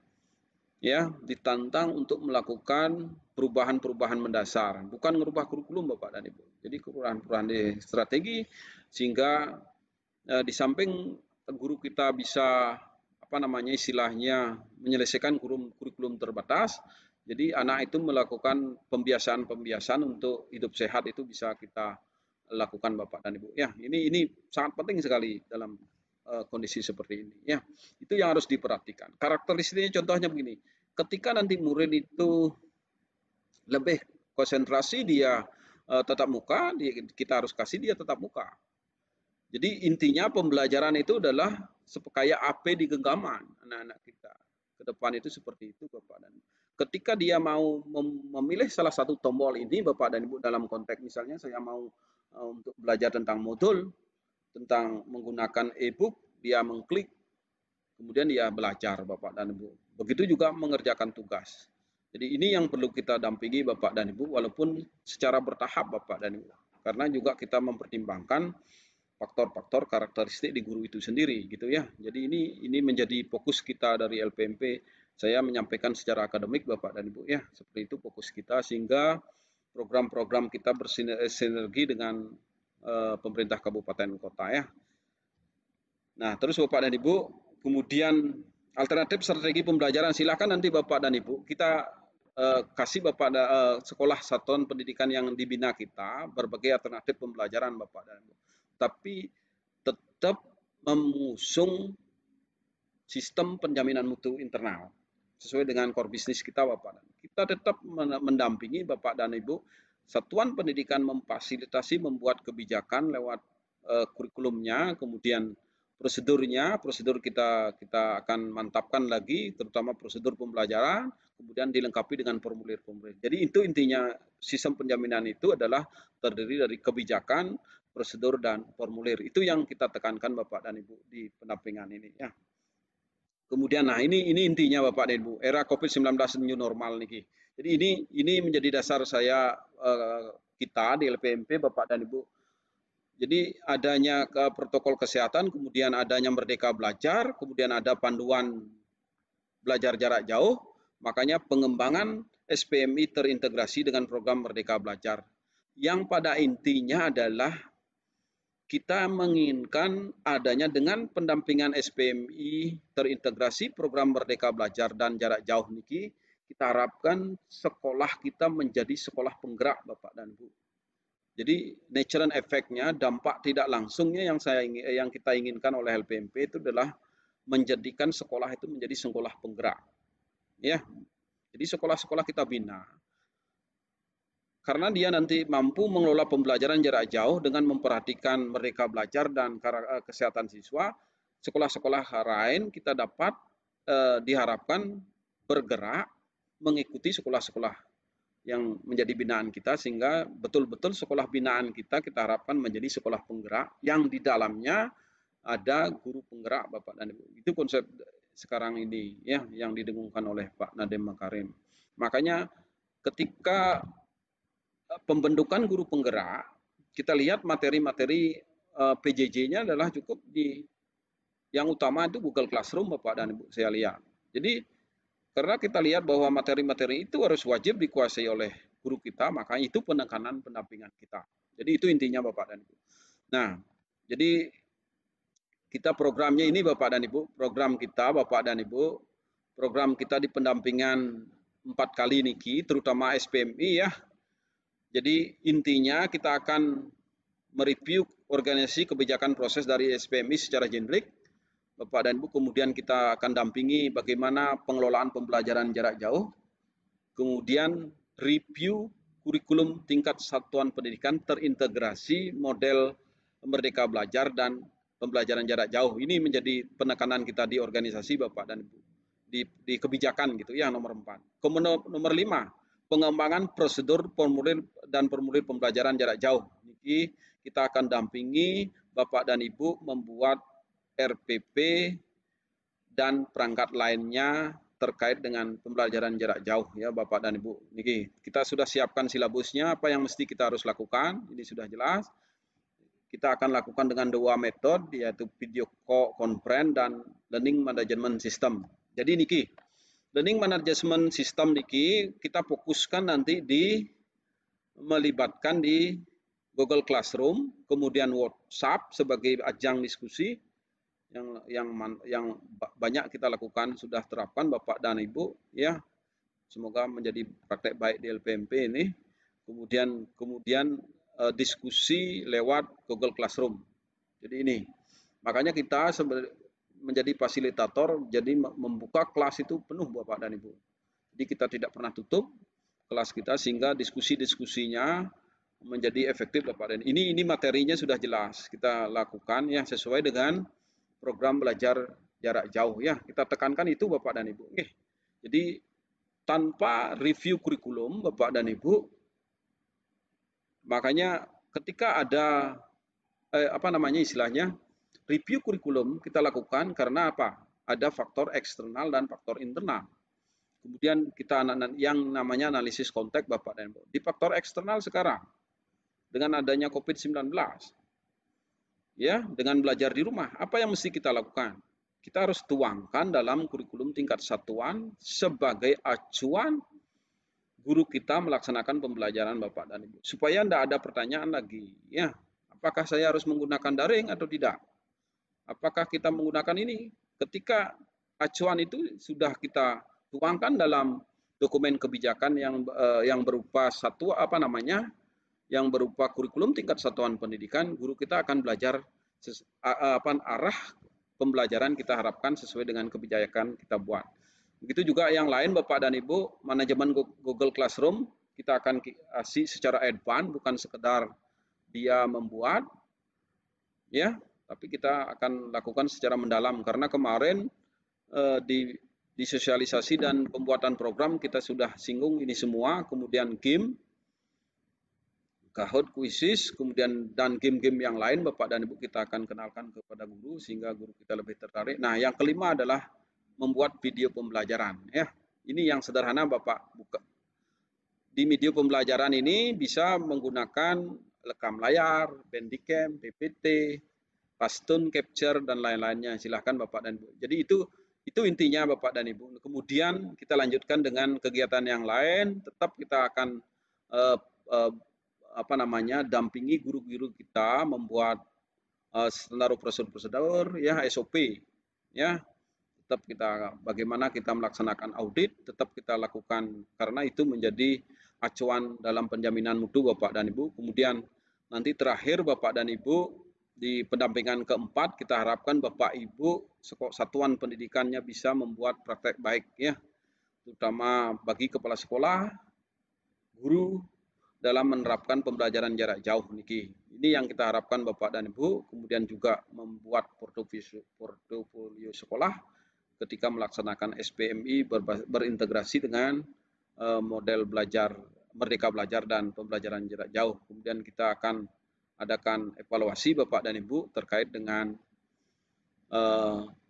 ya, ditantang untuk melakukan perubahan-perubahan mendasar, bukan merubah kurikulum, Bapak dan Ibu. Jadi perubahan-perubahan di strategi sehingga di samping guru kita bisa istilahnya menyelesaikan kurikulum terbatas, jadi anak itu melakukan pembiasaan untuk hidup sehat itu bisa kita lakukan, Bapak dan Ibu. Ya, ini sangat penting sekali dalam kondisi seperti ini. Ya, itu yang harus diperhatikan. Karakteristiknya contohnya begini, ketika nanti murid itu lebih konsentrasi dia tetap muka, kita harus kasih dia tetap muka. Jadi intinya pembelajaran itu adalah kayak AP di genggaman anak-anak kita. Ke depan itu seperti itu, Bapak dan Ibu. Ketika dia mau memilih salah satu tombol ini, Bapak dan Ibu, dalam konteks misalnya saya mau untuk belajar tentang modul, tentang menggunakan e-book, dia mengklik, kemudian dia belajar, Bapak dan Ibu. Begitu juga mengerjakan tugas. Jadi ini yang perlu kita dampingi, Bapak dan Ibu, walaupun secara bertahap, Bapak dan Ibu. Karena juga kita mempertimbangkan faktor-faktor karakteristik di guru itu sendiri, gitu ya. Jadi ini menjadi fokus kita dari LPMP. Saya menyampaikan secara akademik, Bapak dan Ibu, ya. Seperti itu fokus kita sehingga program-program kita bersinergi dengan pemerintah kabupaten kota, ya. Nah, terus Bapak dan Ibu, kemudian alternatif strategi pembelajaran, silakan nanti Bapak dan Ibu kita kasih Bapak sekolah satuan pendidikan yang dibina kita berbagai alternatif pembelajaran, Bapak dan Ibu. Tapi tetap mengusung sistem penjaminan mutu internal sesuai dengan core bisnis kita, Bapak. Kita tetap mendampingi Bapak dan Ibu satuan pendidikan memfasilitasi membuat kebijakan lewat kurikulumnya, kemudian prosedur kita akan mantapkan lagi, terutama prosedur pembelajaran, kemudian dilengkapi dengan formulir-formulir. Jadi itu intinya sistem penjaminan itu adalah terdiri dari kebijakan, prosedur dan formulir. Itu yang kita tekankan, Bapak dan Ibu, di pendampingan ini, ya. Kemudian nah ini intinya, Bapak dan Ibu, era Covid-19 new normal nih. Jadi ini menjadi dasar saya kita di LPMP, Bapak dan Ibu. Jadi adanya protokol kesehatan, kemudian adanya Merdeka Belajar, kemudian ada panduan belajar jarak jauh, makanya pengembangan SPMI terintegrasi dengan program Merdeka Belajar. Yang pada intinya adalah kita menginginkan adanya dengan pendampingan SPMI terintegrasi program Merdeka Belajar dan jarak jauh niki, kita harapkan sekolah kita menjadi sekolah penggerak, Bapak dan Ibu. Jadi natural effect-nya, dampak tidak langsungnya yang kita inginkan oleh LPMP itu adalah menjadikan sekolah itu menjadi sekolah penggerak. Ya. Jadi sekolah-sekolah kita bina karena dia nanti mampu mengelola pembelajaran jarak jauh dengan memperhatikan Merdeka Belajar dan kesehatan siswa. Sekolah-sekolah lain kita dapat diharapkan bergerak mengikuti sekolah-sekolah yang menjadi binaan kita, sehingga betul-betul sekolah binaan kita harapkan menjadi sekolah penggerak yang di dalamnya ada guru penggerak, Bapak dan Ibu. Itu konsep sekarang ini, ya, yang didengungkan oleh Pak Nadiem Makarim. Makanya ketika pembentukan guru penggerak, kita lihat materi-materi PJJ-nya adalah cukup yang utama itu Google Classroom, Bapak dan Ibu, saya lihat. Jadi karena kita lihat bahwa materi-materi itu harus wajib dikuasai oleh guru kita, maka itu penekanan pendampingan kita. Jadi itu intinya, Bapak dan Ibu. Nah, jadi kita programnya ini Bapak dan Ibu, program kita di pendampingan 4 kali niki, terutama SPMI ya. Jadi intinya kita akan mereview organisasi kebijakan proses dari SPMI secara generik, Bapak dan Ibu. Kemudian kita akan dampingi bagaimana pengelolaan pembelajaran jarak jauh. Kemudian review kurikulum tingkat satuan pendidikan terintegrasi model Merdeka Belajar dan pembelajaran jarak jauh. Ini menjadi penekanan kita di organisasi Bapak dan Ibu. Di kebijakan gitu ya, nomor 4. Nomor 5, pengembangan prosedur formulir dan formulir pembelajaran jarak jauh. Ini kita akan dampingi Bapak dan Ibu membuat RPP dan perangkat lainnya terkait dengan pembelajaran jarak jauh ya Bapak dan Ibu. Niki, kita sudah siapkan silabusnya, apa yang mesti kita harus lakukan, ini sudah jelas. Kita akan lakukan dengan 2 metode, yaitu video conference dan learning management system. Jadi niki, learning management system niki kita fokuskan nanti melibatkan di Google Classroom, kemudian WhatsApp sebagai ajang diskusi yang banyak kita lakukan, sudah terapkan Bapak dan Ibu ya. Semoga menjadi praktek baik di LPMP ini. Kemudian diskusi lewat Google Classroom. Jadi ini, makanya kita menjadi fasilitator, jadi membuka kelas itu penuh Bapak dan Ibu. Jadi kita tidak pernah tutup kelas kita sehingga diskusi-diskusinya menjadi efektif Bapak dan ini materinya sudah jelas kita lakukan ya sesuai dengan program belajar jarak jauh ya. Kita tekankan itu Bapak dan Ibu. Jadi tanpa review kurikulum Bapak dan Ibu, makanya ketika ada istilahnya review kurikulum kita lakukan karena apa? Ada faktor eksternal dan faktor internal. Kemudian kita yang namanya analisis konteks Bapak dan Ibu. Di faktor eksternal sekarang dengan adanya COVID-19 ya, dengan belajar di rumah, apa yang mesti kita lakukan? Kita harus tuangkan dalam kurikulum tingkat satuan sebagai acuan guru kita melaksanakan pembelajaran Bapak dan Ibu. Supaya tidak ada pertanyaan lagi, ya, apakah saya harus menggunakan daring atau tidak? Apakah kita menggunakan ini? Ketika acuan itu sudah kita tuangkan dalam dokumen kebijakan yang berupa yang berupa kurikulum tingkat satuan pendidikan, guru kita akan belajar arah pembelajaran kita harapkan sesuai dengan kebijakan kita buat. Begitu juga yang lain Bapak dan Ibu, manajemen Google Classroom kita akan kasih secara advance, bukan sekedar dia membuat, ya, tapi kita akan lakukan secara mendalam karena kemarin di sosialisasi dan pembuatan program kita sudah singgung ini semua, kemudian game, Kahoot, Quizzes, kemudian dan game-game yang lain Bapak dan Ibu kita akan kenalkan kepada guru sehingga guru kita lebih tertarik. Nah, yang kelima adalah membuat video pembelajaran ya. Ini yang sederhana Bapak buka. Di video pembelajaran ini bisa menggunakan rekam layar, Bandicam, PPT, Pastun Capture dan lain-lainnya. Silahkan Bapak dan Ibu. Jadi itu intinya Bapak dan Ibu. Kemudian kita lanjutkan dengan kegiatan yang lain, tetap kita akan dampingi guru-guru kita membuat standar prosedur ya, SOP ya. Tetap kita bagaimana kita melaksanakan audit tetap kita lakukan karena itu menjadi acuan dalam penjaminan mutu Bapak dan Ibu. Kemudian nanti terakhir Bapak dan Ibu di pendampingan keempat kita harapkan Bapak Ibu satuan pendidikannya bisa membuat praktek baik ya, terutama bagi kepala sekolah, guru dalam menerapkan pembelajaran jarak jauh niki. Ini yang kita harapkan Bapak dan Ibu, kemudian juga membuat portofolio sekolah ketika melaksanakan SPMI berintegrasi dengan model belajar Merdeka Belajar dan pembelajaran jarak jauh. Kemudian kita akan adakan evaluasi Bapak dan Ibu terkait dengan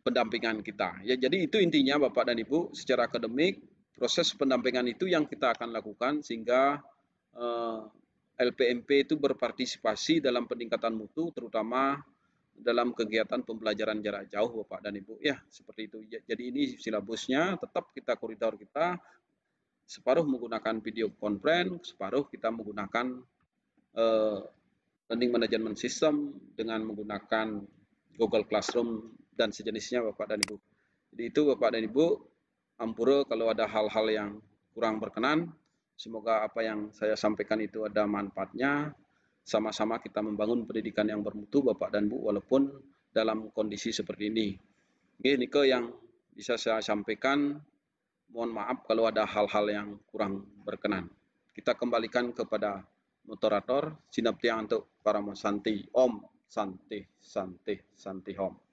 pendampingan kita. Ya, jadi itu intinya Bapak dan Ibu secara akademik proses pendampingan itu yang kita akan lakukan sehingga LPMP itu berpartisipasi dalam peningkatan mutu terutama dalam kegiatan pembelajaran jarak jauh Bapak dan Ibu ya, seperti itu. Jadi ini silabusnya, tetap kita koridor kita separuh menggunakan video conference, separuh kita menggunakan learning management system dengan menggunakan Google Classroom dan sejenisnya Bapak dan Ibu. Jadi itu Bapak dan Ibu, ampura kalau ada hal-hal yang kurang berkenan. Semoga apa yang saya sampaikan itu ada manfaatnya. Sama-sama kita membangun pendidikan yang bermutu Bapak dan Ibu walaupun dalam kondisi seperti ini. Ini yang bisa saya sampaikan. Mohon maaf kalau ada hal-hal yang kurang berkenan. Kita kembalikan kepada moderator. Sinaptiang untuk para Santi. Om Santi Santi Santi Om.